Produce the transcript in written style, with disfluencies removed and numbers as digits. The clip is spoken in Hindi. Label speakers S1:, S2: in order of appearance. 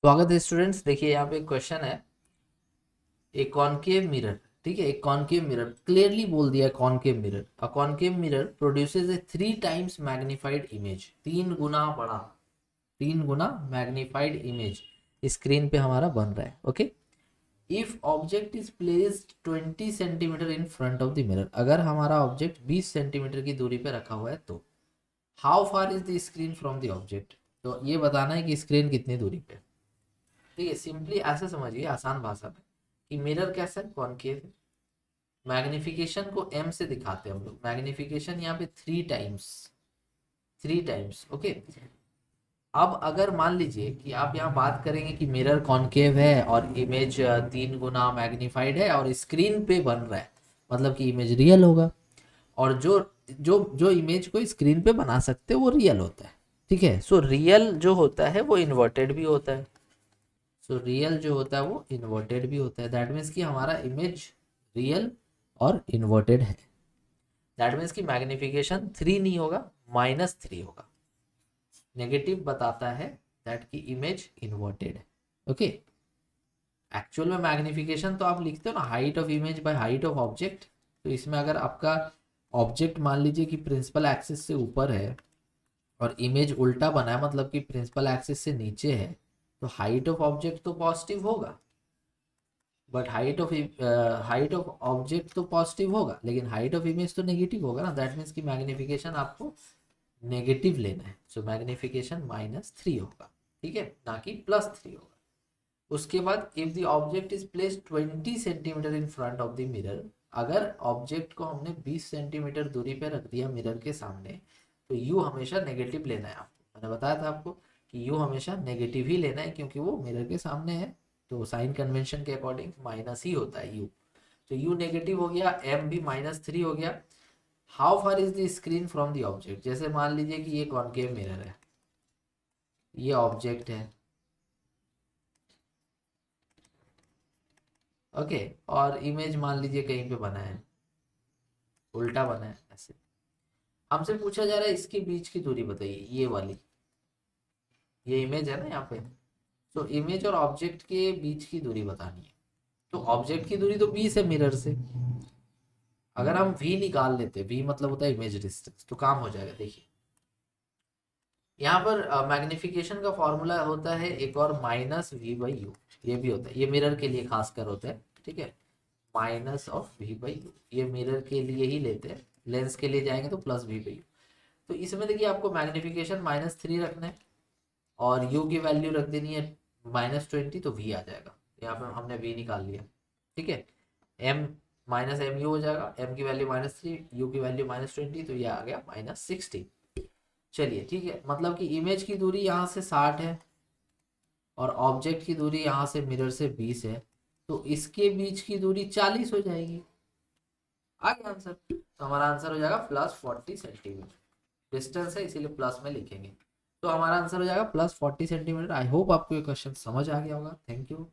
S1: स्वागत है स्टूडेंट्स। देखिए यहाँ पे एक क्वेश्चन है, एक कॉनकेव मिरर। ठीक है, एक कॉनकेव मिरर क्लियरली बोल दिया है, concave mirror, a concave mirror produces A 3 times magnified image, 3 गुना बड़ा, 3 गुना मैग्नीफाइड इमेज स्क्रीन पे हमारा बन रहा है। Okay, if object is placed 20 centimetre in front of the mirror, अगर हमारा ऑब्जेक्ट 20 सेंटीमीटर की दूरी पे रखा हुआ है तो how far is the screen from the object, तो ये बताना है कि स्क्रीन कितनी दूरी पे है। ठीक है, सिंपली ऐसे समझिए आसान भाषा में कि मिरर कैसा है, कॉनकेव है। मैग्निफिकेशन को एम से दिखाते हैं हम लोग, मैग्निफिकेशन यहाँ पे 3 टाइम्स, 3 टाइम्स। ओके, अब अगर मान लीजिए कि आप यहाँ बात करेंगे कि मिरर कॉनकेव है और इमेज 3 गुना मैग्नीफाइड है और स्क्रीन पे बन रहा है, मतलब कि इमेज रियल होगा। और जो जो जो इमेज को स्क्रीन पे बना सकते हैं वो रियल होता है। ठीक है, सो रियल जो होता है वो इन्वर्टेड भी होता है। सो रियल जो होता है वो इन्वर्टेड भी होता है। दैट मीन्स कि हमारा इमेज रियल और इन्वर्टेड है। दैट मीन्स कि मैग्निफिकेशन 3 नहीं होगा, -3 होगा। नेगेटिव बताता है दैट की इमेज इन्वर्टेड है। ओके, एक्चुअल में मैग्निफिकेशन तो आप लिखते हो ना, height of image by height of object. तो इसमें अगर आपका ऑब्जेक्ट मान लीजिए कि प्रिंसिपल एक्सिस से ऊपर है और इमेज उल्टा बना है, मतलब कि प्रिंसिपल एक्सिस से नीचे है, तो हाइट ऑफ ऑब्जेक्ट तो पॉजिटिव होगा, बट हाइट ऑफ ऑब्जेक्ट तो पॉजिटिव होगा, लेकिन हाइट ऑफ इमेज तो नेगेटिव होगा ना। दैट मीन्स कि मैग्निफिकेशन आपको नेगेटिव लेना है। सो मैग्निफिकेशन -3 होगा, ठीक है, ना कि +3 होगा। उसके बाद if the object is placed 20 centimetre in front of the mirror, अगर ऑब्जेक्ट को हमने 20 सेंटीमीटर दूरी पे रख दिया मिरर के सामने, तो यू हमेशा नेगेटिव लेना है आपको। मैंने बताया था आपको कि यू हमेशा नेगेटिव ही लेना है, क्योंकि वो मिरर के सामने है, तो साइन कन्वेंशन के अकॉर्डिंग माइनस ही होता है यू। तो यू नेगेटिव हो गया, एम भी -3 हो गया। How far is the screen from the object, जैसे मान लीजिए कि ये कॉनकेव मिरर है, ये ऑब्जेक्ट है। ओके, और इमेज मान लीजिए कहीं पे बना है, उल्टा बना है ऐसे। हमसे पूछा जा रहा है इसके बीच की दूरी बताइए, ये वाली, ये इमेज है ना यहाँ पे। तो इमेज और ऑब्जेक्ट के बीच की दूरी बतानी है। तो ऑब्जेक्ट की दूरी तो 20 है मिरर से। अगर हम v निकाल लेते, v मतलब होता है इमेज डिस्टेंस, तो काम हो जाएगा। देखिए यहाँ पर मैग्निफिकेशन का फॉर्मूला होता है एक और, -v/u। ये भी होता है, ये मिरर के लिए खासकर होता है। ठीक है, -v/u, ये मिरर के लिए ही लेते हैं, लेंस के लिए जाएंगे तो +v/u। तो इसमें देखिए आपको मैग्निफिकेशन -3 रखना है और u की वैल्यू रख देनी है -20, तो v आ जाएगा। यहाँ पर हमने v निकाल लिया। ठीक है, m -mu हो जाएगा, m की वैल्यू -3, u की वैल्यू -20, तो ये आ गया -60। चलिए ठीक है, मतलब कि इमेज की दूरी यहाँ से 60 है और ऑब्जेक्ट की दूरी यहाँ से मिरर से 20 है, तो इसके बीच की दूरी 40 हो जाएगी। आ गया आंसर, तो हमारा आंसर हो जाएगा +40 सेंटीमीटर। डिस्टेंस है इसीलिए प्लस में लिखेंगे। तो हमारा आंसर हो जाएगा +40 सेंटीमीटर। आई होप आपको ये क्वेश्चन समझ आ गया होगा। Thank you.